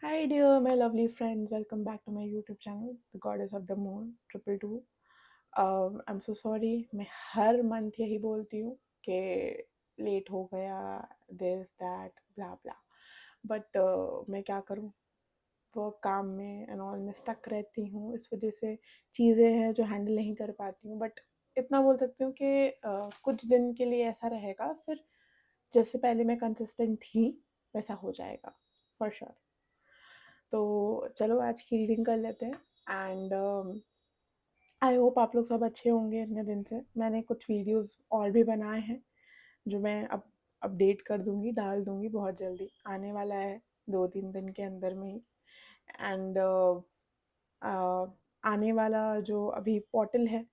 Hi dear, my lovely friends. Welcome back to my YouTube channel, The Goddess of the Moon, Triple Two. I'm so sorry. मैं हर month यही बोलती हूँ कि late हो गया, this that blah blah, but मैं क्या करूँ, वो काम में एंड ऑल में स्टक रहती हूँ. इस वजह से चीज़ें हैं जो हैंडल नहीं कर पाती हूँ. बट इतना बोल सकती हूँ कि कुछ दिन के लिए ऐसा रहेगा, फिर जैसे पहले मैं कंसिस्टेंट थी वैसा हो जाएगा फॉर श्योर. तो चलो आज की रीडिंग कर लेते हैं एंड आई होप आप लोग सब अच्छे होंगे. इतने दिन से मैंने कुछ वीडियोस और भी बनाए हैं जो मैं अब अपडेट कर दूंगी, डाल दूंगी, बहुत जल्दी आने वाला है, 2-3 दिन के अंदर में ही. एंड आने वाला जो अभी पोर्टल है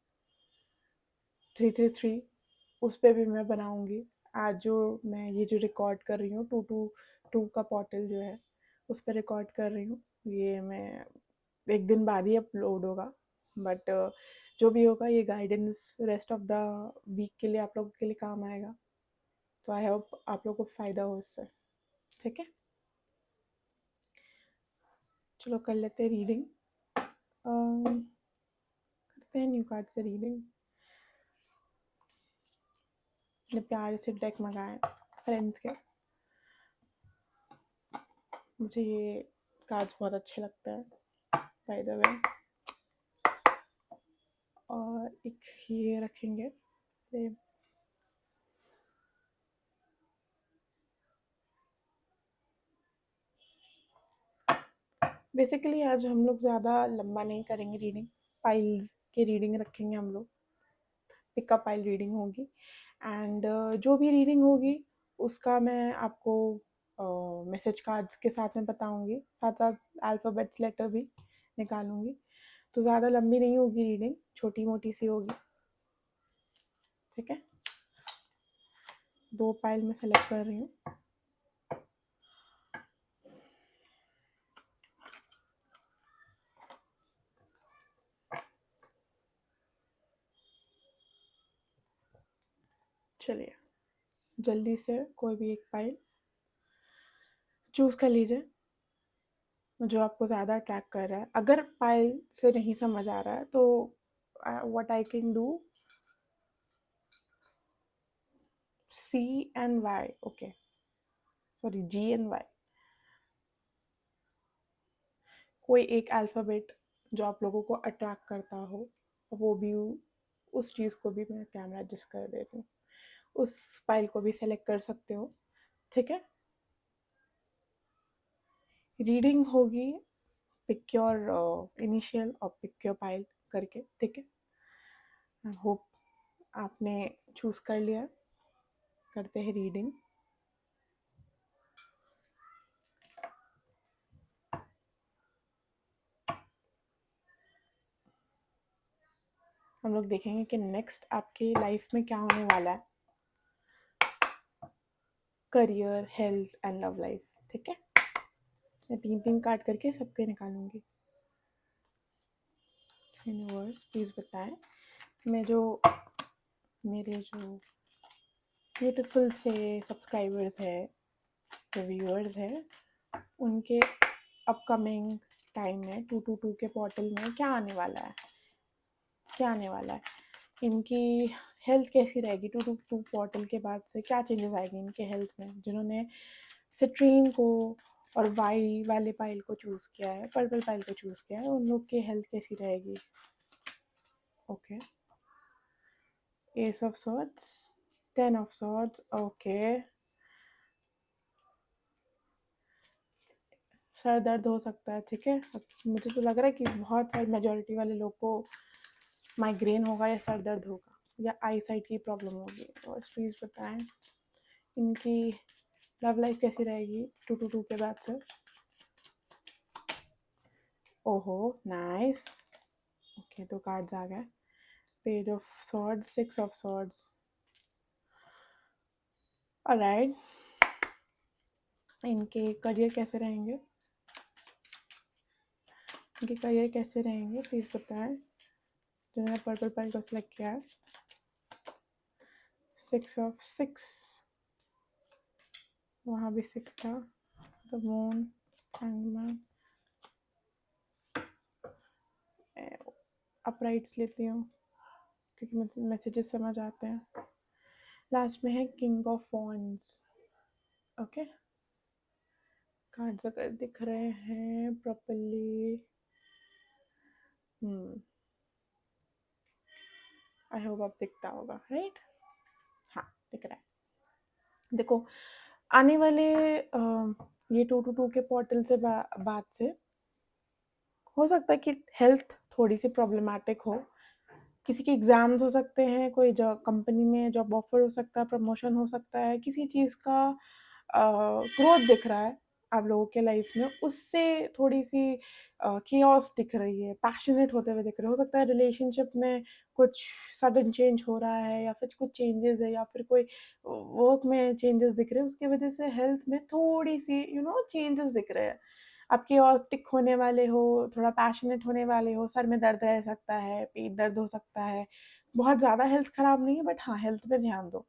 333, उस पर भी मैं बनाऊंगी. आज जो मैं ये जो रिकॉर्ड कर रही हूँ 222 का पोर्टल जो है उस पर रिकॉर्ड कर रही हूँ. ये मैं एक दिन बाद ही अपलोड होगा, बट जो भी होगा ये guidance rest of the week के लिए आप लोगों के लिए काम आएगा. तो आई होप आप लोगों को फ़ायदा हो इससे. ठीक है, चलो कर लेते हैं रीडिंग. करते हैं न्यू कार्ड से रीडिंग. मैंने प्यार से डेक मंगाए फ्रेंड्स के. मुझे ये कार्ड्स बहुत अच्छे लगते हैं बाय द वे. और एक ये रखेंगे. बेसिकली आज हम लोग ज़्यादा लंबा नहीं करेंगे रीडिंग. पाइल्स की रीडिंग रखेंगे हम लोग. पिकअप पाइल रीडिंग होगी एंड जो भी रीडिंग होगी उसका मैं आपको मैसेज कार्ड्स के साथ में बताऊंगी. साथ साथ अल्फ़ाबेट्स लेटर भी निकालूंगी. तो ज़्यादा लंबी नहीं होगी रीडिंग, छोटी मोटी सी होगी. ठीक है, 2 पाइल में सेलेक्ट कर रही हूँ. चलिए जल्दी से कोई भी एक पाइल चूज़ कर लीजिए जो आपको ज़्यादा अट्रैक्ट कर रहा है. अगर पाइल से नहीं समझ आ रहा है तो what I can do, C and Y, okay sorry G and Y, कोई एक अल्फ़ाबेट जो आप लोगों को अट्रैक्ट करता हो वो भी, उस चीज़ को भी मैं कैमरा एडजस्ट कर देती हूँ. उस फाइल को भी सेलेक्ट कर सकते हो. ठीक है, रीडिंग होगी पिक योर इनिशियल और पिक योर फाइल करके. ठीक है, आई होप आपने चूज़ कर लिया. करते हैं रीडिंग. हम लोग देखेंगे कि नेक्स्ट आपकी लाइफ में क्या होने वाला है. Career, health and love life. ठीक है, मैं 3-3 कार्ड करके सबके निकालूंगी. यूनिवर्स प्लीज़ बताएं मैं जो मेरे जो ब्यूटीफुल से सब्सक्राइबर्स है, जो व्यूअर्स है, उनके अपकमिंग टाइम में 222 के पोर्टल में क्या आने वाला है, क्या आने वाला है. इनकी हेल्थ कैसी रहेगी 222 पोर्टल के बाद से, क्या चेंजेस आएंगे इनके हेल्थ में. जिन्होंने सिट्रीन को और वाई वाले पाइल को चूज़ किया है, पर्पल पाइल को चूज़ किया है, उन लोग की हेल्थ कैसी रहेगी. Okay, S of swords, 10 of swords. Okay, sir दर्द हो सकता है. ठीक है, मुझे तो लग रहा है कि बहुत सारी मेजॉरिटी वाले लोग को माइग्रेन होगा या सर दर्द होगा या आई साइट की प्रॉब्लम होगी. और प्लीज़ बताएं इनकी लव लाइफ कैसी रहेगी 222 के बाद से. ओहो नाइस. ओके, 2 कार्ड्स आ गए. Page of swords, 6 of swords. Alright, इनके करियर कैसे रहेंगे, इनके करियर कैसे रहेंगे प्लीज़ बताएं. जिन्होंने पर्पल पाइल को सिलेक्ट किया है, 6 ऑफ 6, वहाँ भी 6 था. द मून, हैंगमैन, अपराइट्स लेती हूँ क्योंकि मुझे मैसेजेस समझ आते हैं। लास्ट में है king of wands. Okay, cards अगर दिख रहे हैं प्रॉपरली, आई होप अब दिखता होगा, राइट? हाँ, दिख रहा है। देखो, आने वाले ये 2 के पोर्टल से बाद से हो सकता है कि हेल्थ थोड़ी सी प्रॉब्लमैटिक हो। किसी के एग्ज़ाम्स हो सकते हैं, कोई कंपनी में जॉब ऑफर हो सकता है, प्रमोशन हो सकता है, किसी चीज़ का ग्रोथ दिख रहा है आप लोगों के लाइफ में, उससे थोड़ी सी कियोस दिख रही है, पैशनेट होते हुए दिख रहे हो सकता है रिलेशनशिप में कुछ सडन चेंज हो रहा है, या फिर कुछ चेंजेस है, या फिर कोई वर्क में चेंजेस दिख रहे हैं, उसकी वजह से हेल्थ में थोड़ी सी चेंजेस दिख रहे हैं। आप chaotic होने वाले हो, थोड़ा पैशनेट होने वाले हो, सर में दर्द रह सकता है, पेट दर्द हो सकता है। बहुत ज़्यादा हेल्थ ख़राब नहीं है, बट हाँ, हेल्थ पे ध्यान दो।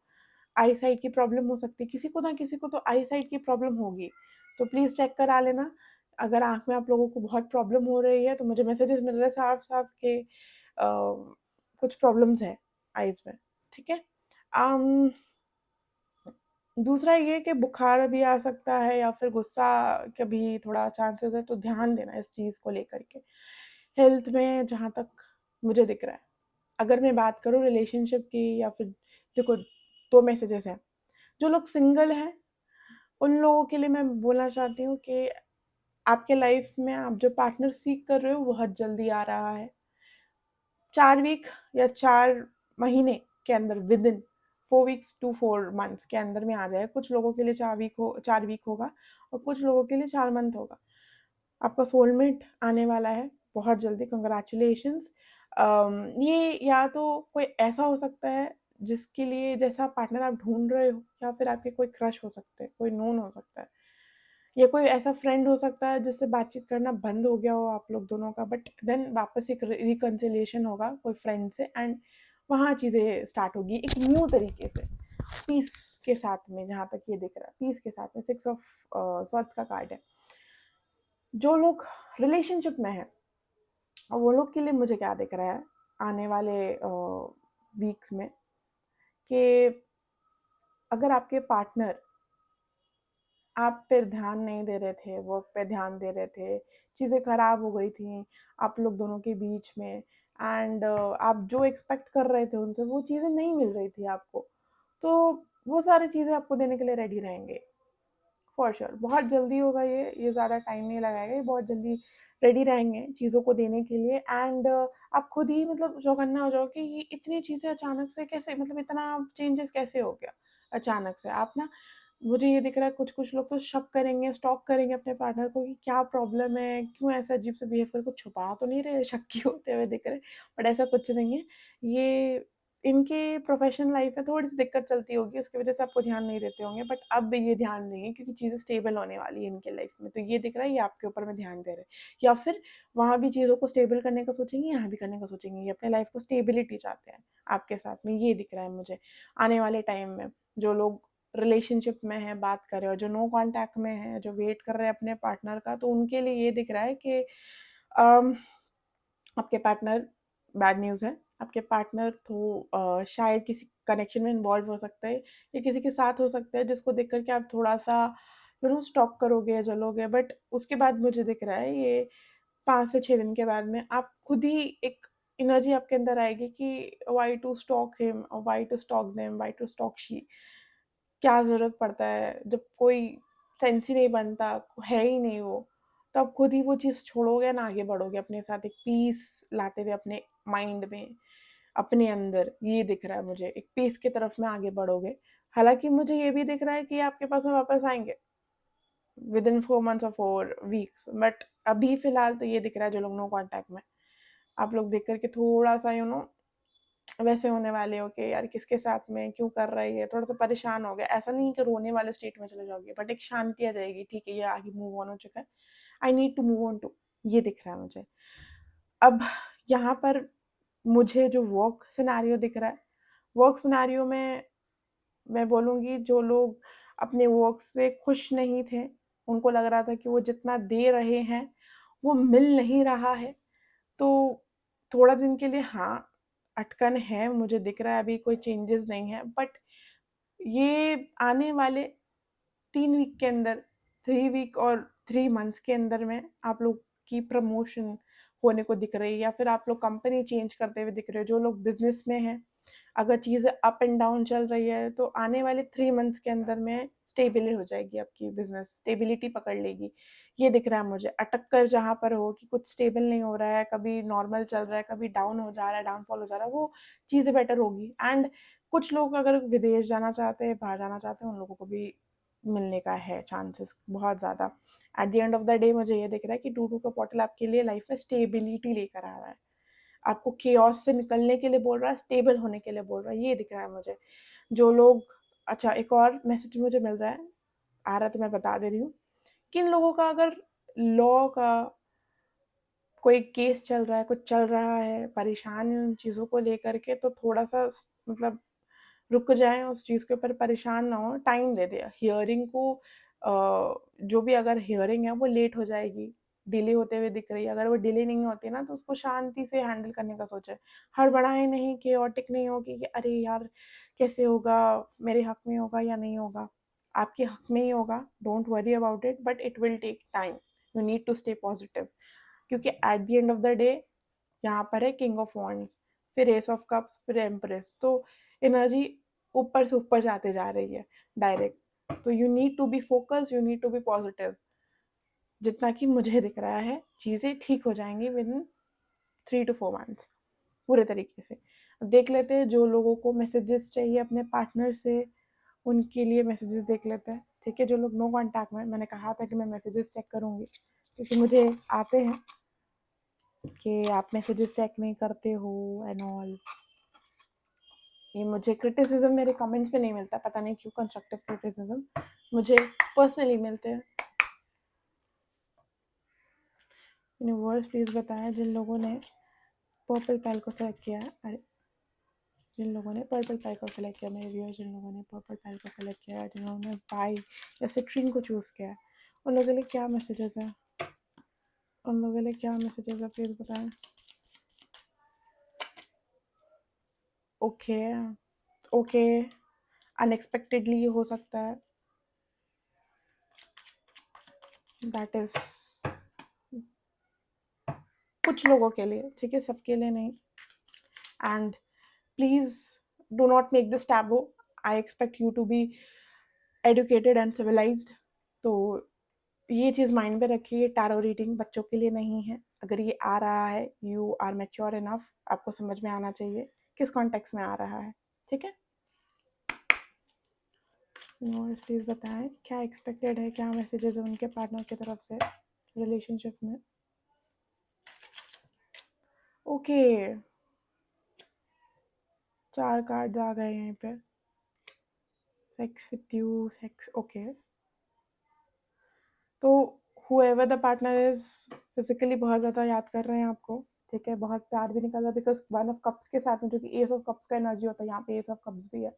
आई साइट की प्रॉब्लम हो सकती है, किसी को ना किसी को तो आई साइट की प्रॉब्लम होगी, तो प्लीज़ चेक करा लेना। अगर आँख में आप लोगों को बहुत प्रॉब्लम हो रही है, तो मुझे मैसेजेस मिल रहे हैं साफ-साफ के कुछ प्रॉब्लम्स है आइज़ में, ठीक है? दूसरा ये कि बुखार भी आ सकता है, या फिर गुस्सा का भी थोड़ा चांसेस है, तो ध्यान देना इस चीज़ को लेकर के। हेल्थ में जहाँ तक मुझे दिख रहा है, अगर मैं बात करूँ रिलेशनशिप की, या फिर देखो 2 मैसेजेस हैं। जो लोग सिंगल हैं, उन लोगों के लिए मैं बोलना चाहती हूँ कि आपके लाइफ में आप जो पार्टनर सीक कर रहे हो, बहुत जल्दी आ रहा है। 4 वीक या 4 महीने के अंदर, विदिन 4 वीक्स टू 4 मंथ्स के अंदर में आ जाएगा। कुछ लोगों के लिए 4 वीक होगा, और कुछ लोगों के लिए 4 मंथ होगा। आपका सोलमेट आने वाला है बहुत जल्दी, कांग्रेचुलेशंस। ये या तो कोई ऐसा हो सकता है जिसके लिए जैसा पार्टनर आप ढूँढ रहे हो, या फिर आपके कोई क्रश हो सकते हैं, कोई नोन हो सकता है। या कोई ऐसा फ्रेंड हो सकता है जिससे बातचीत करना बंद हो गया हो आप लोग दोनों का, बट देन वापस एक रिकन्सिलिएशन होगा कोई फ्रेंड से, एंड वहाँ चीज़ें स्टार्ट होगी एक न्यू तरीके से, पीस के साथ में। जहाँ तक ये दिख रहा है, पीस के साथ में 6 ऑफ सॉर्ड्स का कार्ड है। जो लोग रिलेशनशिप में हैं, वो लोग के लिए मुझे क्या दिख रहा है आने वाले वीक्स में, कि अगर आपके पार्टनर आप पे ध्यान नहीं दे रहे थे, वर्क पे ध्यान दे रहे थे, चीज़ें ख़राब हो गई थी आप लोग दोनों के बीच में, एंड आप जो एक्सपेक्ट कर रहे थे उनसे, वो चीज़ें नहीं मिल रही थी आपको, तो वो सारी चीज़ें आपको देने के लिए रेडी रहेंगे, फॉर श्योर। बहुत जल्दी होगा ये ज़्यादा टाइम नहीं लगाएगा, ये बहुत जल्दी रेडी रहेंगे चीज़ों को देने के लिए, एंड आप खुद ही मतलब चौकन्ना हो जाओगे कि ये इतनी चीज़ें अचानक से कैसे, मतलब इतना चेंजेस कैसे हो गया अचानक से। आप ना, मुझे ये दिख रहा है कुछ लोग तो शक करेंगे, स्टॉक करेंगे अपने पार्टनर को कि क्या प्रॉब्लम है, क्यों ऐसा अजीब से बिहेव कर, कुछ छुपा तो नहीं रहे, शक्की होते हुए दिख रहे, बट ऐसा कुछ नहीं है। ये इनके प्रोफेशनल लाइफ में थोड़ी सी दिक्कत चलती होगी, उसकी वजह से आपको ध्यान नहीं देते होंगे, बट अब ये ध्यान देंगे क्योंकि चीज़ें स्टेबल होने वाली है इनके लाइफ में, तो ये दिख रहा है ये आपके ऊपर में ध्यान दे रहे हैं, या फिर वहाँ भी चीज़ों को स्टेबल करने का सोचेंगे, यहाँ भी करने का सोचेंगे, ये अपने लाइफ को स्टेबिलिटी चाहते हैं आपके साथ में, ये दिख रहा है मुझे आने वाले टाइम में। जो लोग रिलेशनशिप में है, बात कर रहे हो, जो नो कॉन्टैक्ट में है, जो वेट कर रहे हैं अपने पार्टनर का, तो उनके लिए ये दिख रहा है कि अम, आपके पार्टनर, बैड न्यूज़ है, आपके पार्टनर तो शायद किसी कनेक्शन में इन्वॉल्व हो सकता है, या किसी के साथ हो सकता है जिसको देख कर के आप थोड़ा-सा स्टॉक करोगे या जलोगे, बट उसके बाद मुझे दिख रहा है ये 5 से 6 दिन के बाद में आप खुद ही एक एनर्जी आपके अंदर आएगी कि व्हाई टू स्टॉक हिम, और why to stalk them, why to stalk she. क्या ज़रूरत पड़ता है जब कोई सेंस ही नहीं बनता, है ही नहीं वो, तो आप खुद ही वो चीज़ छोड़ोगे ना, आगे बढ़ोगे अपने साथ एक पीस लाते हुए अपने माइंड में, अपने अंदर, ये दिख रहा है मुझे, एक पीस की तरफ में आगे बढ़ोगे। हालाँकि मुझे ये भी दिख रहा है कि आपके पास में वापस आएँगे विदिन 4 मंथ्स और 4 वीक्स, बट अभी फ़िलहाल तो ये दिख रहा है जो लोग नो कॉन्टैक्ट में, आप लोग देख कर के थोड़ा-सा वैसे होने वाले हो कि यार किसके साथ में क्यों कर रही है, थोड़ा-सा परेशान हो गए। ऐसा नहीं कि रोने वाले स्टेट में चले जाओगे, बट एक शांति आ जाएगी, ठीक है ये आगे मूव ऑन हो चुका है, I need to move on to, ये दिख रहा है मुझे। अब यहाँ पर मुझे जो वर्क सिनेरियो दिख रहा है, वर्क सिनेरियो में मैं बोलूँगी जो लोग अपने वर्क से खुश नहीं थे, उनको लग रहा था कि वो जितना दे रहे हैं, वो मिल नहीं रहा है। तो थोड़ा दिन के लिए हाँ, अटकन है, मुझे दिख रहा है अभी कोई चेंजेस नहीं है, बट ये आने वाले 3 वीक के अंदर, 3 वीक और 3 मंथ्स के अंदर में आप लोग की प्रमोशन होने को दिख रही है, या फिर आप लोग कंपनी चेंज करते हुए दिख रहे हो। जो लोग बिज़नेस में हैं, अगर चीज़ें अप एंड डाउन चल रही है, तो आने वाले 3 मंथ्स के अंदर में स्टेबल हो जाएगी आपकी बिज़नेस, स्टेबिलिटी पकड़ लेगी। ये दिख रहा है मुझे। अटक कर जहाँ पर हो कि कुछ स्टेबल नहीं हो रहा है, कभी नॉर्मल चल रहा है, कभी डाउन हो जा रहा है, डाउनफॉल हो जा रहा है, वो चीज़ें बेटर होगी। एंड कुछ लोग अगर विदेश जाना चाहते हैं, बाहर जाना चाहते हैं, उन लोगों को भी मिलने का है चांसेस बहुत ज़्यादा। Eight the end of the day मुझे ये दिख रहा है कि 2-2 का पोर्टल आपके लिए लाइफ में स्टेबिलिटी लेकर आ रहा है। आपको केओस से निकलने के लिए बोल रहा है, स्टेबल होने के लिए बोल रहा है, ये दिख रहा है मुझे। जो लोग अच्छा, एक और मैसेज मुझे मिल रहा है, आ रहा है तो मैं बता दे रही हूँ। किन लोगों का अगर लॉ का कोई केस चल रहा है, कुछ चल रहा है, परेशान है उन चीज़ों को लेकर के, तो थोड़ा-सा मतलब रुक जाएँ, उस चीज़ के ऊपर परेशान ना हों, टाइम दे दें। हियरिंग को जो भी अगर हियरिंग है वो लेट हो जाएगी, डिले होते हुए दिख रही है। अगर वो डिले नहीं होती ना, तो उसको शांति से हैंडल करने का सोचें। हड़बड़ाएँ नहीं, केओटिक नहीं हो कि अरे यार! कैसे होगा, मेरे हक में होगा या नहीं होगा? आपके हक में ही होगा, don't worry about it, but it will take time. You need to stay positive, क्योंकि at the end of the day यहाँ पर है किंग ऑफ वॉन्ड्स, फिर एस ऑफ कप्स, फिर एम्प्रेस। तो एनर्जी ऊपर से ऊपर जाते जा रही है डायरेक्ट। तो you need to be focused, you need to be positive. जितना कि मुझे दिख रहा है, चीज़ें ठीक हो जाएंगी विद इन 3 to 4 मंथ्स पूरे तरीके से। अब देख लेते हैं, जो लोगों को मैसेजेस चाहिए अपने पार्टनर से, उनके लिए मैसेजेस देख लेते हैं। ठीक है, जो लोग नो कॉन्टैक्ट में, मैंने कहा था कि मैं मैसेजेस चेक करूँगी, क्योंकि मुझे आते हैं कि आप मैसेजेस चेक नहीं करते हो एंड ऑल। ये मुझे क्रिटिसिज्म मेरे कमेंट्स पे नहीं मिलता, पता नहीं क्यों। कंस्ट्रक्टिव क्रिटिसिज्म मुझे पर्सनली मिलते हैं। यूनिवर्स प्लीज़ बताएं जिन लोगों ने पर्पल पैल को सेलेक्ट किया है, अरे जिन लोगों ने पर्पल पैल को सेलेक्ट किया, मेरे व्यूअर्स जिन लोगों ने पर्पल पैल को सेलेक्ट किया है, जिन्होंने बाई या सिट्रिंग को चूज़ किया है, उन लोगों के लिए क्या मैसेजेस हैं? उन लोगों के लिए क्या मैसेजेस है, प्लीज़ बताएं। ओके, ओके, अनएक्सपेक्टेडली ये हो सकता है, दैट इज कुछ लोगों के लिए, ठीक है, सबके लिए नहीं। And please do not make this taboo. I expect you to be educated and civilised. तो ये चीज़ माइंड में रखिए, टैरो रीडिंग बच्चों के लिए नहीं है। अगर ये आ रहा है, यू आर मैच्योर इनफ, आपको समझ में आना चाहिए किस कॉन्टेक्स्ट में आ रहा है, ठीक है। प्लीज़ बताएं क्या एक्सपेक्टेड है, क्या मैसेजेस है उनके पार्टनर की तरफ से रिलेशनशिप में। ओके, 4 कार्ड आ गए यहाँ पे। Sex with you, sex, okay. तो whoever the partner is physically बहुत ज़्यादा याद कर रहे हैं आपको, ठीक है, बहुत प्यार भी निकल रहा है, बिकॉज 1 ऑफ कप्स के साथ में, जो कि एस ऑफ कप्स का एनर्जी होता है, यहाँ पे एस ऑफ कप्स भी है,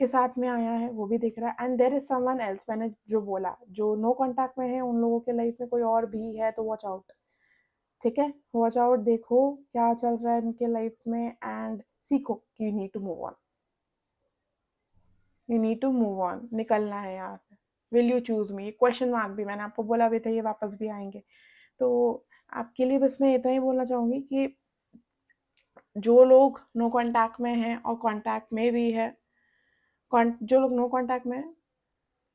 के साथ में आया है, वो भी दिख रहा है। And there is someone else, मैंने जो बोला, जो नो कॉन्टैक्ट में है, उन लोगों के लाइफ में कोई और भी है, तो वॉच आउट, ठीक है, वॉच आउट, देखो क्या चल रहा है उनके लाइफ में, एंड सीखो कि you need to move on, you need to move on, निकलना है यहाँ से। Will you choose me, question mark भी मैंने आपको बोला भी था, ये वापस भी आएंगे। तो आपके लिए बस मैं इतना ही बोलना चाहूँगी कि जो लोग नो कॉन्टैक्ट में हैं और कॉन्टैक्ट में भी है, जो लोग नो कॉन्टैक्ट में हैं,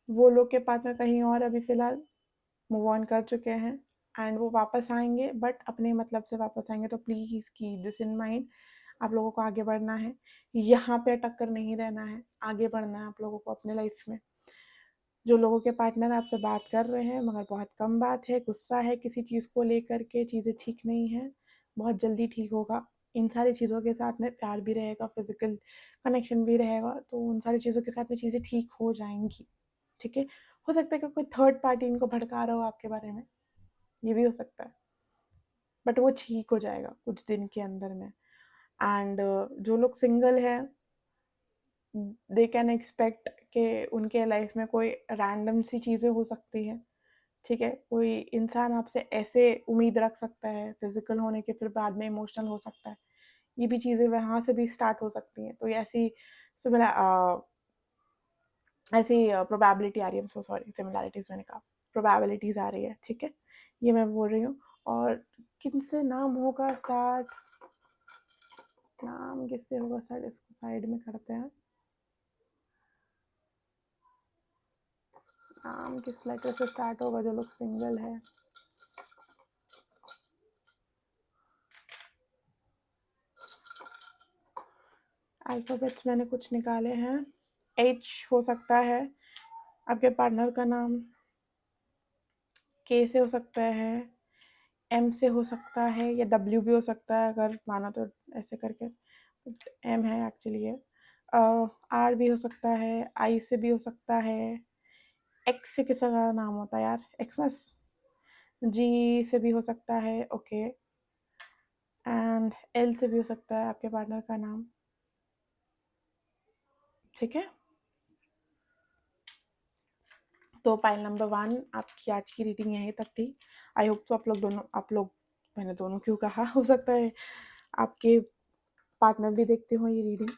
वो लोग के पार्टनर कहीं और अभी फ़िलहाल मूव ऑन कर चुके हैं, एंड वो वापस आएंगे, बट अपने मतलब से वापस आएंगे। तो please keep this in mind, आप लोगों को आगे बढ़ना है, यहाँ पे अटक कर नहीं रहना है, आगे बढ़ना है आप लोगों को अपने लाइफ में। जो लोगों के पार्टनर आपसे बात कर रहे हैं मगर बहुत कम बात है, गुस्सा है किसी चीज़ को लेकर के, चीज़ें ठीक नहीं हैं, बहुत जल्दी ठीक होगा। इन सारी चीज़ों के साथ में प्यार भी रहेगा, फिजिकल कनेक्शन भी रहेगा, तो उन सारी चीज़ों के साथ में चीज़ें ठीक हो जाएंगी, ठीक है। हो सकता है कि कोई थर्ड पार्टी इनको भड़का रहा हो आपके बारे में, ये भी हो सकता है, बट वो ठीक हो जाएगा कुछ दिन के अंदर में। एंड जो लोग सिंगल हैं, दे कैन एक्सपेक्ट कि उनके लाइफ में कोई रैंडम सी चीज़ें हो सकती है, ठीक है? कोई इंसान आपसे ऐसे उम्मीद रख सकता है फिज़िकल होने के, फिर बाद में इमोशनल हो सकता है। ये भी चीज़ें वहाँ से भी स्टार्ट हो सकती हैं। तो ये ऐसी ऐसी प्रोबेबिलिटी आ रही है, I am so sorry, similarities मैंने कहा, प्रोबेबिलिटीज़ आ रही है, ठीक है? ये मैं बोल रही हूँ। और किनसे नाम होगा स्टार्ट, नाम किससे होगा स्टार्ट, इसको साइड में करते हैं। नाम किस लेटर से स्टार्ट होगा जो लोग सिंगल है? अल्फ़ाबेट्स मैंने कुछ निकाले हैं। एच हो सकता है आपके पार्टनर का नाम, के से हो सकता है, एम से हो सकता है, या डब्ल्यू भी हो सकता है अगर माना तो, ऐसे करके। एम है एक्चुअली ये। आर भी हो सकता है, आई से भी हो सकता है, एक्स से किसी का नाम होता है यार, एक्समस। जी से भी हो सकता है, ओके। एंड एल से भी हो सकता है आपके पार्टनर का नाम, ठीक है? तो पाइल नंबर 1 आपकी आज की रीडिंग यहीं तक थी। आई होप तो आप लोग, मैंने दोनों क्यों कहा, हो सकता है आपके पार्टनर भी देखते हो ये रीडिंग,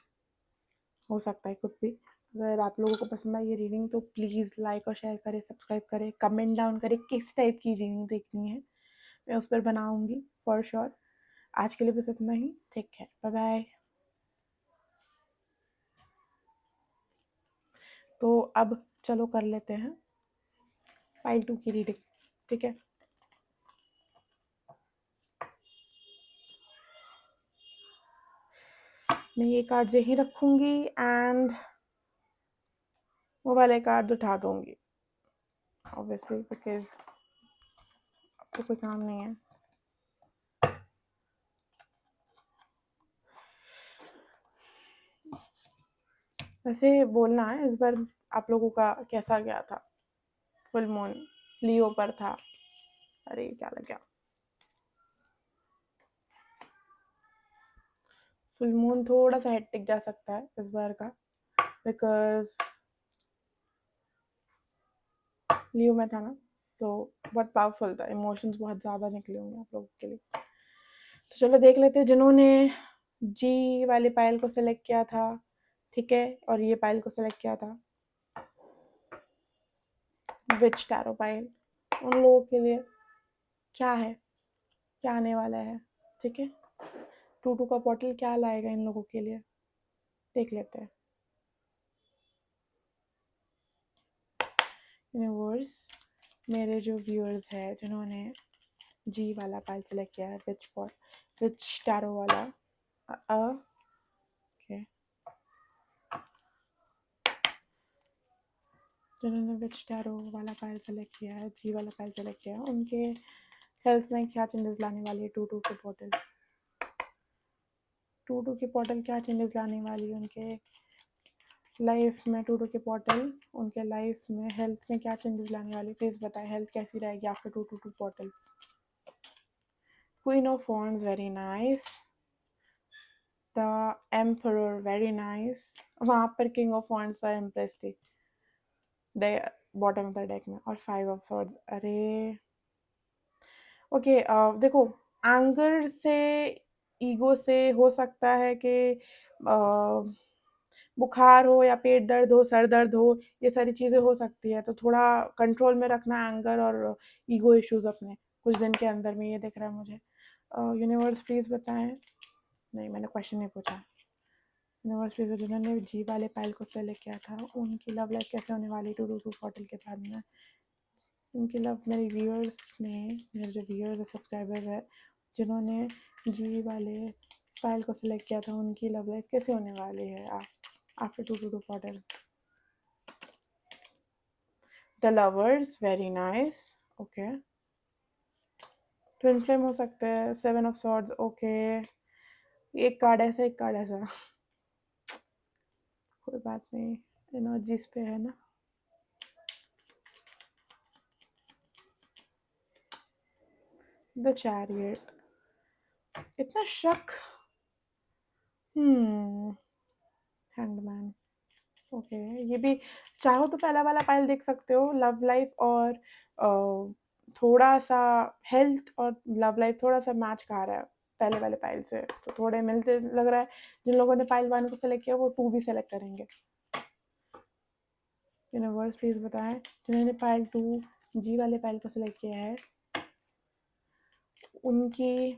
हो सकता है खुद भी। अगर आप लोगों को पसंद आई ये रीडिंग तो प्लीज़ लाइक और शेयर करें, सब्सक्राइब करें, कमेंट डाउन करें किस टाइप की रीडिंग देखनी है, मैं उस पर बनाऊंगी फॉर श्योर। आज के लिए बस इतना ही, टेक केयर, बाय बाय। तो अब चलो कर लेते हैं पाइल 2 की रीडिंग, ठीक है? मैं ये कार्ड यहीं रखूंगी एंड वो वाले कार्ड उठा दूंगी, ऑब्वियसली, बिकॉज अब तो कोई काम नहीं है। वैसे बोलना है इस बार आप लोगों का कैसा गया था? फुल मून लियो पर था, अरे क्या लग गया, फुल मून थोड़ा सा हेक्टिक जा सकता है इस बार का, बिकॉज लियो में था ना, तो बहुत पावरफुल था, इमोशंस बहुत ज़्यादा निकले होंगे आप लोगों के लिए। तो चलो देख लेते हैं जिन्होंने जी वाले पायल को सिलेक्ट किया था, ठीक है, और ये पायल को सिलेक्ट किया था, विच टैरो पायल, उन लोगों के लिए क्या है, क्या आने वाला है, ठीक है? टू टू का पोर्टल क्या लाएगा इन लोगों के लिए, देख लेते हैं। यूनिवर्स, मेरे जो व्यूअर्स हैं जिन्होंने जी वाला पायल सेलेक्ट किया है, विच टैरो वाला, ओके, जिन्होंने विच टैरो वाला पायल सेलेक्ट किया है, जी वाला पायल सेलेक्ट किया है, उनके हेल्थ में क्या चेंजेस लाने वाली है टू टू के पोर्टल, टू टू के पोर्टल क्या चेंजेस लाने वाली है उनके लाइफ में, टू टू के पोर्टल उनके लाइफ में हेल्थ में क्या चेंजेस लाने वाली, प्लीज बताएं, हेल्थ कैसी रहेगी after two two two portal. Queen of wands, very nice. The emperor, very nice. वहां पर किंग ऑफ वॉन्ड्स और एम्प्रेस थी बॉटम ऑफ द डेक में, और 5 ऑफ सॉर्ड्स, अरे ओके। देखो, एंगर से, ईगो से हो सकता है कि बुखार हो या पेट दर्द हो, सर दर्द हो, ये सारी चीज़ें हो सकती है, तो थोड़ा कंट्रोल में रखना एंगर और ईगो इश्यूज अपने कुछ दिन के अंदर में, ये दिख रहा है मुझे। यूनिवर्स प्लीज़ बताएं, नहीं मैंने क्वेश्चन नहीं पूछा, यूनिवर्स प्लीज़, जिन्होंने जी वाले पाइल को सेलेक्ट किया था उनकी लव लाइफ कैसे होने वाली टू टू टू पोर्टल के बाद में, उनकी लव, मेरे व्यूअर्स ने, मेरे जो व्यूअर्स और सब्सक्राइबर्स है जिन्होंने जी वाले पायल को सिलेक्ट किया था, उनकी लव लाइफ कैसे होने वाली है after two two two portal. The lovers, very nice, okay. Twin flame हो सकते हैं, 7 ऑफ सॉर्ड्स, ओके। एक कार्ड ऐसा, एक कार्ड ऐसा, कोई बात नहीं, एनर्जीज पे है ना। द चैरियट, इतना शक, हैंगमैन, ओके। ये भी चाहो तो पहला वाला पाइल देख सकते हो, लव लाइफ और थोड़ा-सा हेल्थ और लव लाइफ थोड़ा-सा मैच खा रहा है पहले वाले पाइल से, तो थोड़े मिलते लग रहा है। जिन लोगों ने पाइल 1 को सेलेक्ट किया वो 2 भी सेलेक्ट करेंगे। यूनिवर्स प्लीज़ बताएँ जिन्होंने पाइल 2 जी वाले पाइल को सेलेक्ट किया है, उनकी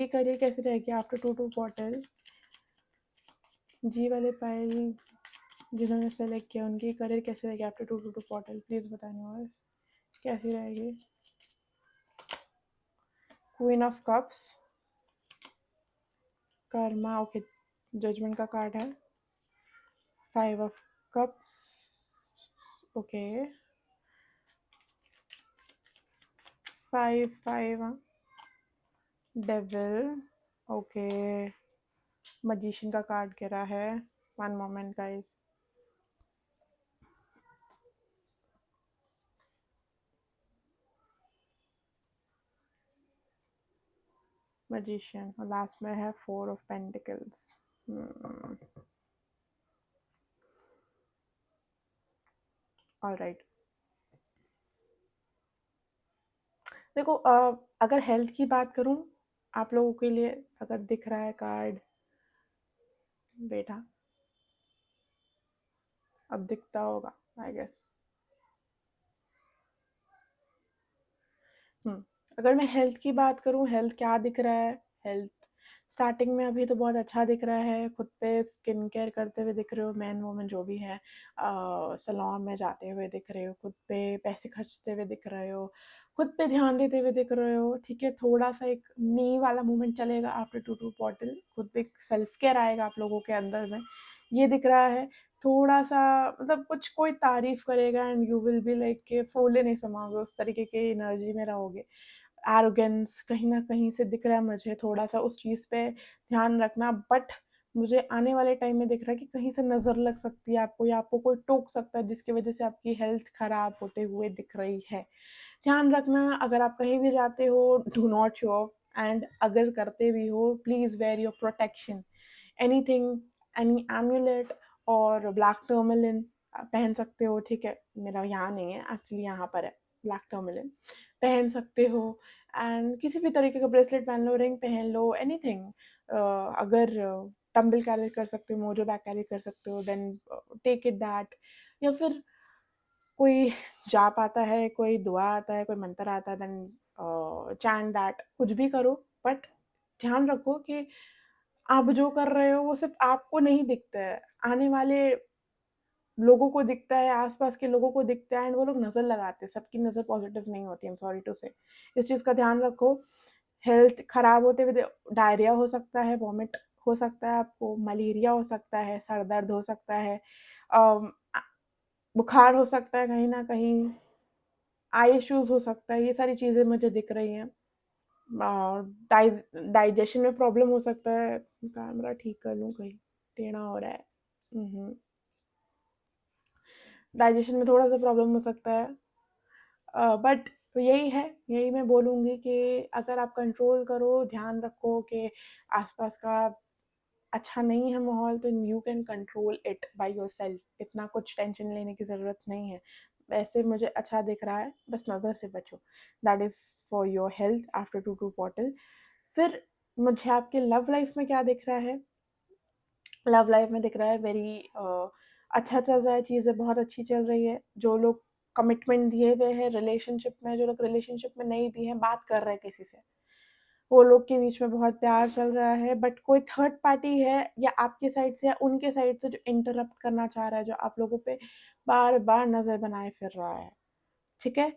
करियर कैसे रहेगी आफ्टर 2 पोर्टल। जी वाले पाइल जिन्होंने सेलेक्ट किया उनकी करियर कैसे रहेगी आफ्टर 2 पोर्टल, प्लीज़ बताएँ यूनिवर्स कैसी रहेगी। Queen of cups, karma, okay, judgement का कार्ड है। 5 of cups, okay, 5 devil, okay, magician का कार्ड गिरा है। 1 मोमेंट गाइस। मैजिशियन और लास्ट में है 4 ऑफ पेंटिकल्स। ऑलराइट, देखो अगर हेल्थ की बात करूं आप लोगों के लिए, अगर दिख रहा है कार्ड बेटा, अब दिखता होगा आई गेस। अगर मैं हेल्थ की बात करूं, हेल्थ क्या दिख रहा है, हेल्थ स्टार्टिंग में अभी तो बहुत अच्छा दिख रहा है। खुद पे स्किन केयर करते हुए दिख रहे हो, मैन वोमन जो भी है, सैलून में जाते हुए दिख रहे हो, खुद पे पैसे खर्चते हुए दिख रहे हो, खुद पे ध्यान देते हुए दिख रहे हो, ठीक है। थोड़ा सा एक मी वाला मूवमेंट चलेगा आफ्टर 2 पोर्टल, खुद पे सेल्फ केयर आएगा आप लोगों के अंदर में, ये दिख रहा है। थोड़ा सा मतलब कुछ कोई तारीफ करेगा and you will be like के फूले नहीं समाओगे, उस तरीके की एनर्जी में रहोगे। एरोगेंस कहीं न कहीं से दिख रहा है मुझे, थोड़ा-सा उस चीज़ पे ध्यान रखना। बट मुझे आने वाले टाइम में दिख रहा है कि कहीं से नज़र लग सकती है आपको, या आपको कोई टोक सकता है जिसकी वज़ह से आपकी हेल्थ ख़राब होते हुए दिख रही है। ध्यान रखना, अगर आप कहीं भी जाते हो do not show off, and अगर करते भी हो please where your protection. Anything, any emulate और ब्लैक टर्मलिन पहन सकते हो, ठीक है। मेरा यहाँ नहीं है एक्चुअली, यहाँ पर है ब्लैक टर्मलिन, पहन सकते हो। एंड किसी भी तरीके का ब्रेसलेट पहन लो, रिंग पहन लो, एनीथिंग। अगर टम्बल कैरी कर सकते हो, मोजो बैग कैरी कर सकते हो, देन टेक इट दैट। या फिर कोई जाप आता है, कोई दुआ आता है, कोई मंत्र आता है, देन चैंट दैट, कुछ भी करो। बट ध्यान रखो कि आप जो कर रहे हो वो सिर्फ़ आपको नहीं दिखता है, आने वाले लोगों को दिखता है, आस-पास के लोगों को दिखता है, एंड वो लोग नज़र लगाते हैं, सबकी नज़र पॉज़िटिव नहीं होती, आई एम सॉरी टू से। इस चीज़ का ध्यान रखो। हेल्थ खराब होते हुए डायरिया हो सकता है, वॉमिट हो सकता है आपको, मलेरिया हो सकता है, सर दर्द हो सकता है, अम, अ, बुखार हो सकता है कहीं न कहीं, आई इश्यूज़ हो सकता है, ये सारी चीज़ें मुझे दिख रही हैं। और डाइजेशन में प्रॉब्लम हो सकता है। कैमरा ठीक कर लूँ कहीं, टेढ़ा हो रहा है। डाइजेशन में थोड़ा-सा प्रॉब्लम हो सकता है। बट यही है, यही मैं बोलूँगी कि अगर आप कंट्रोल करो, ध्यान रखो कि आस-पास का अच्छा नहीं है माहौल, तो you can control it by yourself. इतना कुछ टेंशन लेने की ज़रूरत नहीं है। वैसे मुझे अच्छा दिख रहा है, बस नज़र से बचो। That is for your health after 2 portal. फिर मुझे आपके लव लाइफ में क्या दिख रहा है? लव लाइफ में दिख रहा है वेरी अच्छा चल रहा है, चीज़ें बहुत अच्छी चल रही है। जो लोग कमिटमेंट दिए हुए हैं रिलेशनशिप में, जो लोग रिलेशनशिप में नहीं भी हैं, बात कर रहे हैं किसी से, वो लोग के बीच में बहुत प्यार चल रहा है। बट कोई थर्ड पार्टी है, या आपकी साइड से या उनके साइड से, जो इंटरप्ट करना चाह रहा है, जो आप लोगों पे बार-बार नज़र बनाए फिर रहा है, ठीक है?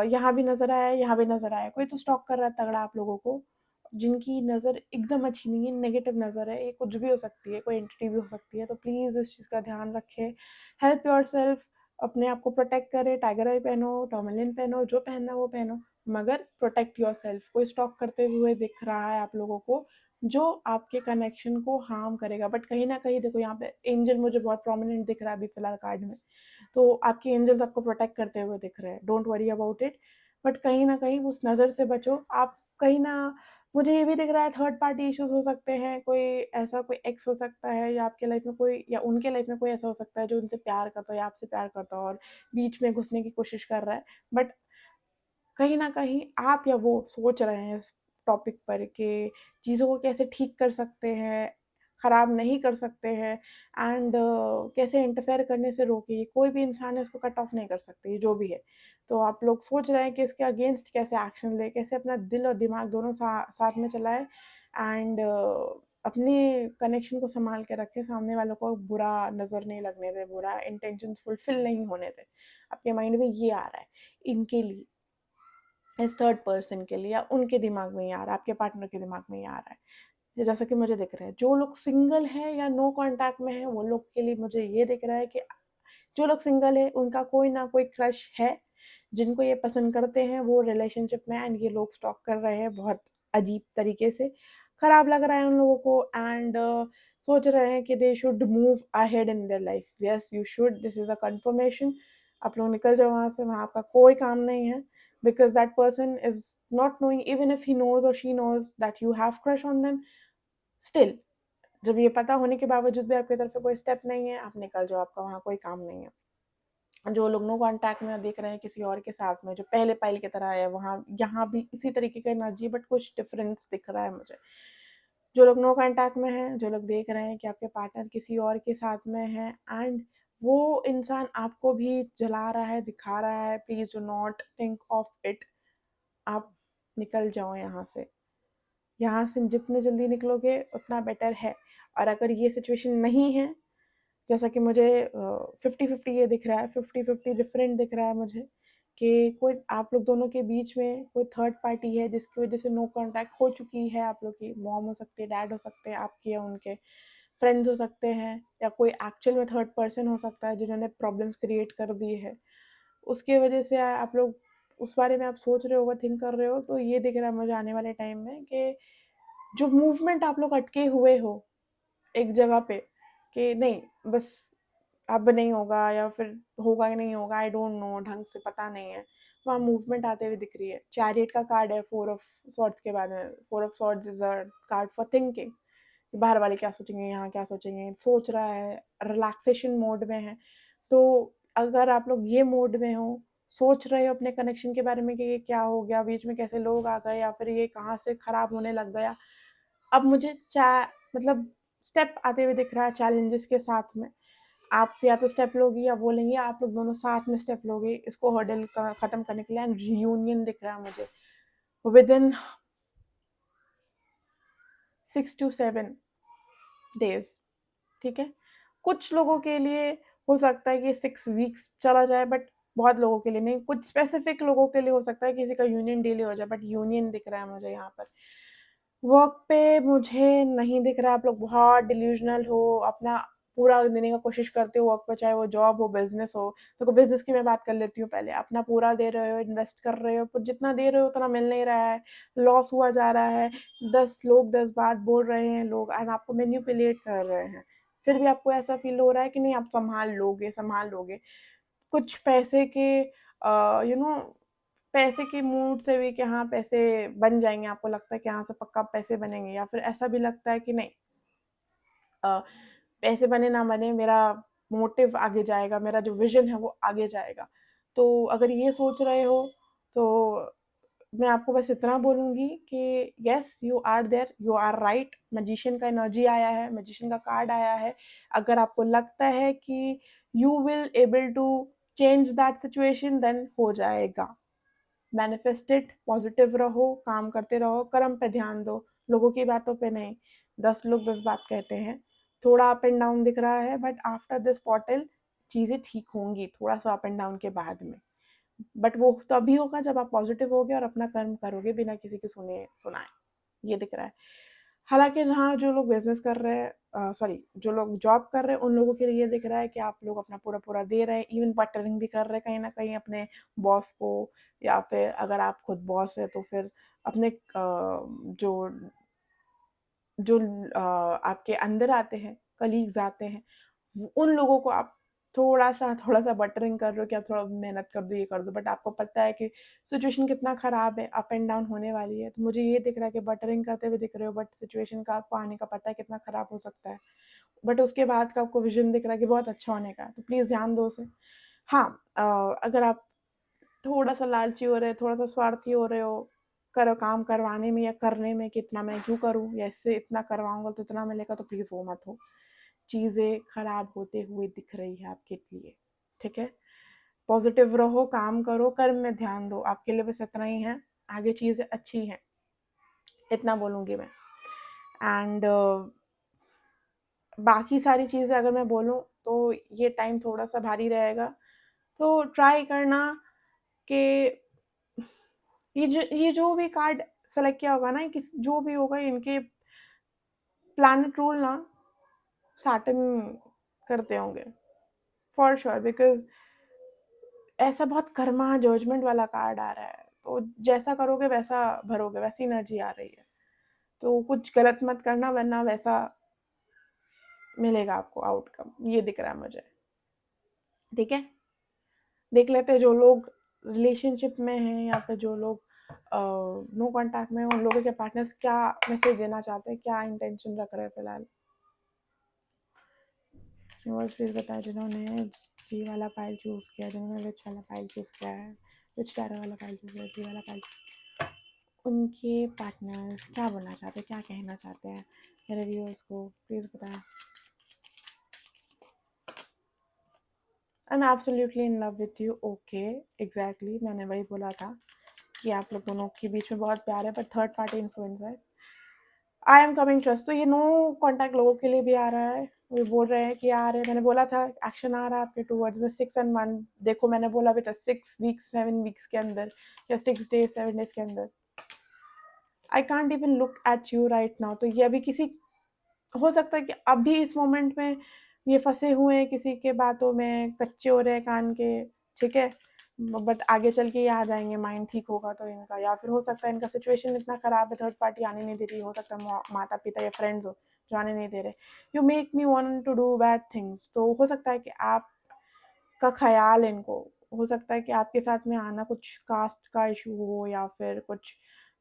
यहाँ भी नज़र आया है, यहाँ भी नज़र आया है। कोई तो स्टॉक कर रहा है तगड़ा आप लोगों को, जिनकी नज़र एकदम अच्छी नहीं है, नेगेटिव नज़र है। ये कुछ भी हो सकती है, कोई एंटिटी भी हो सकती है। तो प्लीज़ इस चीज़ का ध्यान रखें। हेल्प योरसेल्फ, अपने आप को प्रोटेक्ट करें। टाइगर आई पहनो, टर्मलिन पहनो, जो पहनना है वो पहनो, मगर प्रोटेक्ट योरसेल्फ। कोई स्टॉक करते हुए दिख रहा है आप लोगों को, जो आपके कनेक्शन को हार्म करेगा। बट कहीं न कहीं देखो, यहाँ पे एंजल मुझे बहुत प्रोमिनेंट दिख रहा है अभी फ़िलहाल कार्ड में। तो आपके एंजल्स आपको प्रोटेक्ट करते हुए दिख रहे हैं, don't worry about it. But कहीं न कहीं उस नज़र से बचो। आप कहीं ना मुझे ये भी दिख रहा है थर्ड पार्टी इश्यूज़ हो सकते हैं, कोई एक्स हो सकता है या आपके लाइफ़ में कोई या उनके लाइफ़ में कोई ऐसा हो सकता है जो उनसे प्यार करता हो या आपसे प्यार करता हो और बीच में घुसने की कोशिश कर रहा है। बट कहीं न कहीं आप या वो सोच रहे हैं इस टॉपिक पर कि चीज़ों को कैसे ठीक कर सकते हैं, खराब नहीं कर सकते हैं एंड कैसे इंटरफेयर करने से रोके। कोई भी इंसान है इसको कट ऑफ नहीं कर सकते, ये जो भी है। तो आप लोग सोच रहे हैं कि इसके अगेंस्ट कैसे एक्शन लें, कैसे अपना दिल और दिमाग दोनों साथ में चलाएँ एंड अपनी कनेक्शन को सँभाल के रखें, सामने वालों को बुरा नज़र नहीं लगने दें, बुरा इंटेंशंस फुलफिल नहीं होने दें। आपके माइंड में ये आ रहा है, इनके लिए, इस थर्ड पर्सन के लिए या उनके दिमाग में ये आ रहा है, आपके पार्टनर के दिमाग में ये आ रहा है। ये जैसा कि मुझे दिख रहा है, जो लोग सिंगल हैं या नो कॉन्टैक्ट में हैं, वो लोग के लिए मुझे ये दिख रहा है कि जो लोग सिंगल है, उनका कोई ना कोई क्रश है, जिनको ये पसंद करते हैं, वो रिलेशनशिप में एंड ये लोग स्टॉक कर रहे हैं बहुत अजीब तरीके से। खराब लग रहा है उन लोगों को एंड सोच रहे हैं कि they should move ahead in their life. Yes, you should, this is a conformation. आप लोग निकल जाओ वहाँ से, वहाँ आपका कोई काम नहीं है because that person is not knowing even if he knows और she knows that you have crush on them, still जब ये पता होने के बावजूद भी आपकी तरफ से कोई स्टेप नहीं है, आप निकल जाओ, आपका वहाँ कोई काम नहीं है। जो लोग नो कॉन्टैक्ट में देख रहे हैं किसी और के साथ में, जो पहले पाइल की तरह है, वहाँ यहाँ भी इसी तरीके का एनर्जी बट कुछ डिफरेंस दिख रहा है मुझे। जो लोग नो कॉन्टैक्ट में हैं, जो लोग देख रहे हैं कि आपके पार्टनर किसी और के साथ में है एंड वो इंसान आपको भी जला रहा है, दिखा रहा है, please do not think of it. आप निकल जाओ यहाँ से। यहाँ से जितने जल्दी निकलोगे उतना बेटर है और अगर ये सिचुएशन नहीं है, जैसा कि मुझे 50-50 ये दिख रहा है, 50-50 डिफरेंट दिख रहा है मुझे कि कोई आप लोग दोनों के बीच में कोई थर्ड पार्टी है जिसकी वज़ह से नो कॉन्टैक्ट हो चुकी है आप लोग की। मॉम हो सकती है, डैड हो सकते हैं आपके या उनके, फ्रेंड्स हो सकते हैं या कोई एक्चुअल में थर्ड पर्सन हो सकता है जिन्होंने प्रॉब्लम्स क्रिएट कर दी है। उसकी वज़ह से आप लोग उस बारे में आप सोच रहे हो, ओवरथिंक कर रहे हो, तो ये दिख रहा है मुझे आने वाले टाइम में कि जो मूवमेंट आप लोग अटके हुए हो एक जगह पे कि नहीं बस अब नहीं होगा या फिर होगा या नहीं होगा, आई डोंट नो, ढंग से पता नहीं है, वहाँ मूवमेंट आते हुए दिख रही है। चैरियट का कार्ड है, फोर ऑफ सॉर्ड्स के बारे में। Four of swords is a card for thinking, बाहर वाले क्या सोचेंगे, यहाँ क्या सोचेंगे, सोच रहा है, रिलैक्सेशन मोड में है। तो अगर आप लोग ये मोड में हो, सोच रहे हो अपने कनेक्शन के बारे में कि ये क्या हो गया, बीच में कैसे लोग आ गए या फिर ये कहाँ से खराब होने लग गया, अब मुझे मतलब स्टेप आते हुए दिख रहा है चैलेंजेस के साथ में। आप या तो स्टेप लोगे या वो लेंगे, आप लोग दोनों साथ में स्टेप लोगे इसको हर्डल खत्म करने के लिए एंड रियूनियन दिख रहा है मुझे विद इन 6 to 7 days। ठीक है, कुछ लोगों के लिए हो सकता है कि 6 वीक्स चला जाए बट बहुत लोगों के लिए नहीं। कुछ स्पेसिफिक लोगों के लिए हो सकता है किसी का यूनियन डिले हो जाए बट यूनियन दिख रहा है मुझे यहाँ पर। वर्क पे मुझे नहीं दिख रहा है आप लोग बहुत डिल्यूजनल हो, अपना पूरा देने का कोशिश करते हो वर्क पे, चाहे वो जॉब हो, बिज़नेस हो। देखो बिज़नेस की मैं बात कर लेती हूँ पहले, अपना पूरा दे रहे हो, इन्वेस्ट कर रहे हो, पर जितना दे रहे हो उतना मिल नहीं रहा है, लॉस हुआ जा रहा है, 10 लोग 10 बात बोल रहे हैं लोग एंड आपको मैनिपुलेट कर रहे हैं। फिर भी आपको ऐसा फ़ील हो रहा है कि नहीं आप सँभाल लोगे। कुछ पैसे के यू नो पैसे के मूड से भी कि हाँ, पैसे बन जाएँगे, आपको लगता है कि यहाँ से पक्का पैसे बनेंगे या फिर ऐसा भी लगता है कि नहीं अ, पैसे बने ना बने मेरा मोटिव आगे जाएगा, मेरा जो विज़न है वो आगे जाएगा। तो अगर ये सोच रहे हो तो मैं आपको बस इतना बोलूँगी कि yes you are there, you are right. Magician का एनर्जी आया है, मैजिशियन का कार्ड आया है। अगर आपको लगता है कि you will able to change that situation then हो जाएगा। मैनिफेस्टेड, पॉजिटिव रहो, काम करते रहो, कर्म पे ध्यान दो, लोगों की बातों पे नहीं। 10 लोग 10 बात कहते हैं। थोड़ा अप एंड डाउन दिख रहा है बट आफ्टर दिस पोर्टल चीज़ें ठीक होंगी, थोड़ा-सा अप एंड डाउन के बाद में। बट वो तभी होगा जब आप पॉजिटिव होगे और अपना कर्म करोगे बिना किसी की सुनाए, ये दिख रहा है। हालाँकि जहाँ जो लोग बिज़नेस कर रहे हैं सॉरी जो लोग जॉब कर रहे हैं उन लोगों के लिए ये दिख रहा है कि आप लोग अपना पूरा-पूरा दे रहे हैं, इवन बटरिंग भी कर रहे हैं कहीं न कहीं अपने बॉस को या फिर अगर आप खुद बॉस हैं तो फिर अपने जो जो आपके अंदर आते हैं, कलीग्स आते हैं, उन लोगों को आप थोड़ा-सा बटरिंग कर रहे हो कि आप थोड़ा मेहनत कर दो, ये कर दो, बट आपको पता है कि सिचुएशन कितना ख़राब है, अप एंड डाउन होने वाली है। तो मुझे ये दिख रहा है कि बटरिंग करते हुए दिख रहे हो, बट सिचुएशन का आपको आने का पता है कितना ख़राब हो सकता है। बट उसके बाद का आपको विज़न दिख रहा है कि बहुत अच्छा होने का है, तो प्लीज़ ध्यान दो उसे। हाँ, अगर आप थोड़ा-सा लालची हो रहे हो, थोड़ा-सा स्वार्थी हो रहे हो, काम करवाने में या करने में कि इतना मैं क्यों करूँ या इससे इतना करवाऊँगा तो इतना मिलेगा, तो प्लीज़ वो मत हो। चीज़ें खराब होते हुए दिख रही है आपके लिए, ठीक है? पॉज़िटिव रहो, काम करो, कर्म में ध्यान दो, आपके लिए बस इतना ही है, आगे चीज़ें अच्छी हैं, इतना बोलूँगी मैं। एंड बाकी सारी चीज़ें अगर मैं बोलूँ तो ये टाइम थोड़ा-सा भारी रहेगा, तो ट्राई करना कि ये जो भी कार्ड सेलेक्ट किया होगा ना, किस जो भी होगा इनके प्लैनेट रूल ना सैटर्न करते होंगे, फॉर श्योर, बिकॉज़ ऐसा बहुत कर्मा जजमेंट वाला कार्ड आ रहा है, तो जैसा करोगे वैसा भरोगे, वैसी एनर्जी आ रही है। तो कुछ गलत मत करना वरना वैसा मिलेगा आपको आउटकम, ये दिख रहा है मुझे, ठीक है? देख लेते हैं जो लोग रिलेशनशिप में हैं या फिर जो लोग नो कॉन्टैक्ट में हैं, उन लोगों के पार्टनर्स क्या मैसेज देना चाहते हैं, क्या इंटेंशन रख रहे हैं फिलहाल। यूनिवर्स प्लीज बताएं जिन्होंने जी वाला फाइल चूज़ किया, जिन्होंने विच वाला फाइल चूज़ किया है, विच टैरो वाला फाइल चूज़ किया, जी वाला फाइल, उनके पार्टनर्स क्या बोलना चाहते हैं, क्या कहना चाहते हैं मेरे व्यूअर्स को, प्लीज़ बताएं। I am absolutely in love with you, okay, exactly, मैंने वही बोला था कि आप लोग दोनों के बीच में बहुत प्यार है, पर थर्ड पार्टी इन्फ्लुएंस है। आई एम कमिंग ट्रस्ट, तो ये नो कॉन्टैक्ट लोगों के लिए भी आ रहा है, वो बोल रहे हैं कि आ रहे हैं, मैंने बोला था एक्शन आ रहा है आपके टूवर्ड्स में 6 and 1, देखो मैंने बोला भी था 6 वीक्स 7 वीक्स के अंदर या 6 डेज 7 डेज के अंदर। I can't even look at you right now, तो ये अभी किसी हो सकता है कि अभी इस मोमेंट में ये फंसे हुए हैं किसी के बातों में, कच्चे हो रहे हैं कान के, ठीक है, बट आगे चल के ये आ जाएंगे, माइंड ठीक होगा तो इनका, या फिर हो सकता है इनका सिचुएशन इतना खराब है, थर्ड पार्टी आने नहीं दे रही, हो सकता है माता पिता या फ्रेंड्स हो जो आने नहीं दे रहे, you make me want to do bad things, तो हो सकता है कि आपका ख्याल इनको, हो सकता है कि आपके साथ में आना कुछ कास्ट का इशू हो या फिर कुछ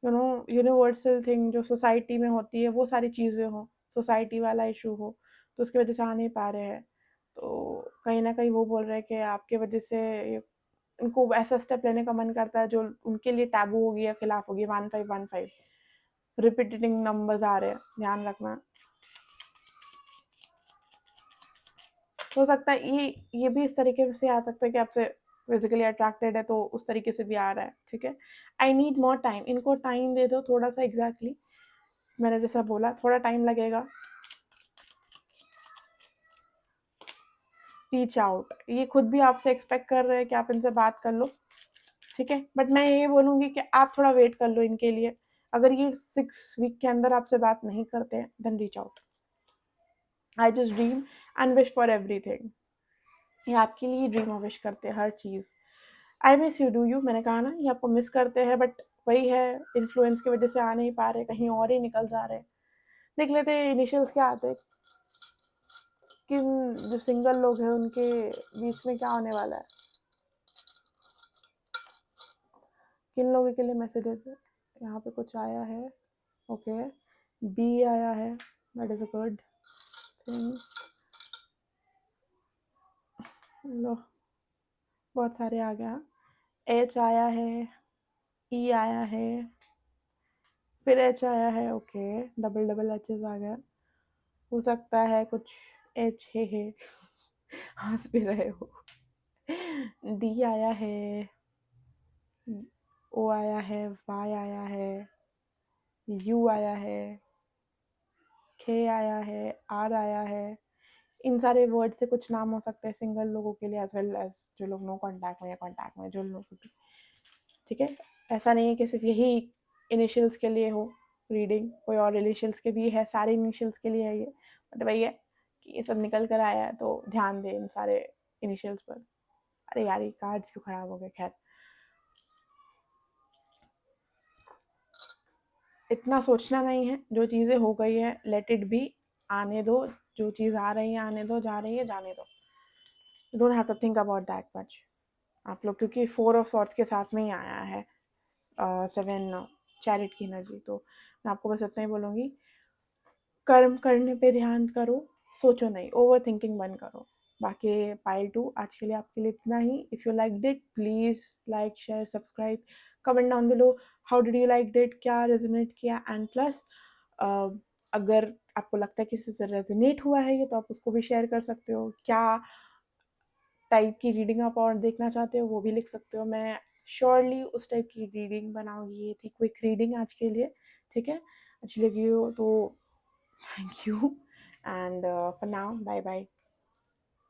यूनिवर्सल थिंग जो सोसाइटी में होती है वो सारी चीज़ें हो, सोसाइटी वाला इशू हो, तो उसकी वजह से आ नहीं पा रहे हैं। तो कहीं ना कहीं वो बोल रहे हैं कि आपके वजह से उनको ऐसा स्टेप लेने का मन करता है जो उनके लिए टैबू होगी या खिलाफ होगी। 1515 रिपीटिंग नंबर्स आ रहे हैं, ध्यान रखना। हो सकता है ये भी इस तरीके से आ सकता है कि आपसे फिजिकली अट्रैक्टेड है तो उस तरीके से भी आ रहा है, ठीक है। आई नीड मोर टाइम, इनको टाइम दे दो थोड़ा सा, एग्जैक्टली मैंने जैसा बोला थोड़ा टाइम लगेगा। रीच आउट, ये खुद भी आपसे एक्सपेक्ट कर रहे हैं कि आप इनसे बात कर लो, ठीक है, बट मैं ये बोलूँगी कि आप थोड़ा वेट कर लो इनके लिए। अगर ये 6 वीक के अंदर आपसे बात नहीं करते हैं then reach out. I just dream and wish for everything, ये आपके लिए ड्रीम और विश करते हैं हर चीज़। I miss you, do you, मैंने कहा ना ये आपको मिस करते हैं, बट वही है, इन्फ्लुएंस की वजह से आ नहीं पा रहे, कहीं और ही निकल जा रहे हैं। देख लेते हैं इनिशियल्स क्या आते हैं, किन जो सिंगल लोग हैं उनके बीच में क्या होने वाला है, किन लोगों के लिए मैसेजेस है। यहाँ पे कुछ आया है, ओके, बी आया है, that is a good thing. लो बहुत सारे आ गया, एच आया है, ई आया है, फिर एच आया है, ओके, डबल डबल एचेस आ गया। हो सकता है कुछ एच है हंस भी रहे हो। डी आया है, ओ आया है, वाई आया है, यू आया है, के आया है, आर आया है। इन सारे वर्ड से कुछ नाम हो सकते हैं सिंगल लोगों के लिए एज वेल एज जो लोग नो कॉन्टैक्ट में या कॉन्टैक्ट में जो लोग, ठीक है। ऐसा नहीं है कि सिर्फ यही इनिशियल्स के लिए हो रीडिंग, कोई और इनिशियल्स के भी है, सारे इनिशियल्स के लिए है ये, बट वही है कि ये सब निकल कर आया है तो ध्यान दें इन सारे इनिशियल्स पर। अरे यार ये कार्ड्स क्यों खराब हो गए, खैर इतना सोचना नहीं है, जो चीज़ें हो गई है लेट इट बी, आने दो, जो चीज़ आ रही है आने दो, जा रही है जाने दो, you don't have to think about that much. आप लोग क्योंकि 4 ऑफ सॉर्ड्स के साथ में ही आया है 7 चैरिट की एनर्जी, तो मैं आपको बस इतना ही बोलूँगी, कर्म करने पे ध्यान करो, सोचो नहीं, ओवर थिंकिंग बंद करो। बाकी पाइल 2 आज के लिए आपके लिए इतना ही। If you liked it please like, share, subscribe, comment down below how did you liked it, क्या रेजोनेट किया, एंड प्लस अगर आपको लगता है किसी से रेजोनेट हुआ है ये, तो आप उसको भी शेयर कर सकते हो। क्या टाइप की रीडिंग आप और देखना चाहते हो वो भी लिख सकते हो। मैं श्योरली उस टाइप की रीडिंग बनाऊंगी। ये थी क्विक रीडिंग आज के लिए, ठीक है। अच्छी लगी हो तो thank you, and for now bye bye.